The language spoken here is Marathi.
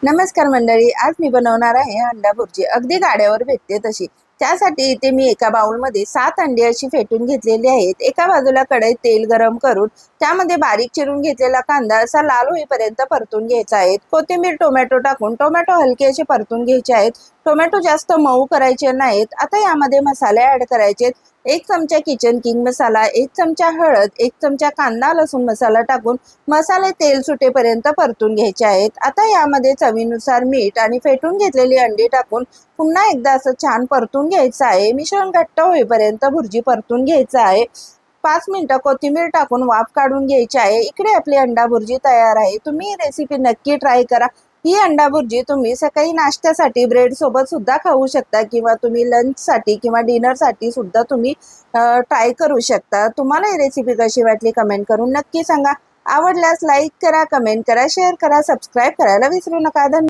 नमस्कार मंडळी, आज मी बनवणार आहे अंडा भुर्जी. अगदी गाड्यावर भेटते तशी. त्यासाठी इथे मी एका बाउलमध्ये 7 अंडी अशी फेटून घेतलेली आहेत. एका बाजूला कढईत तेल गरम करून त्यामध्ये बारीक चिरून घेतलेला कांदा असा लाल होईपर्यंत परतून घ्यायचा आहे. कोथिंबीर, टोमॅटो टाकून टोमॅटो हलके असे परतून घ्यायचे आहेत. टोमॅटो जास्त मऊ करायचे नाहीत. आता यामध्ये मसाले ऍड करायचे. 1 चमचा किचन किंग मसाला, 1 चमचा हळद, 1 चमचा कांदा लसूण मसाला टाकून मसाले तेल सुटेपर्यंत परतून घ्यायचे आहेत. आता यामध्ये चवीनुसार मीठ आणि फेटून घेतलेली अंडी टाकून पुन्हा एकदा असं छान परतून घ्यायचं आहे. मिश्रण घट्ट होईपर्यंत भुर्जी परतून घ्यायचं आहे. 5 मिनिटं कोथिंबीर टाकून वाफ काढून घ्यायची आहे. इकडे आपली अंडा भुर्जी तयार आहे. तुम्ही ही रेसिपी नक्की ट्राय करा. ही अंडा भुर्जी तुम्ही सकाळी नाश्त्यासाठी ब्रेड सोबत सुद्धा खाऊ शकता किंवा तुम्ही लंचसाठी किंवा डिनरसाठी सुद्धा तुम्ही ट्राय करू शकता. तुम्हाला ही रेसिपी कशी वाटली कमेंट करून नक्की सांगा. आवडल्यास लाईक करा, कमेंट करा, शेअर करा, सबस्क्राईब करायला विसरू नका. धन्यवाद.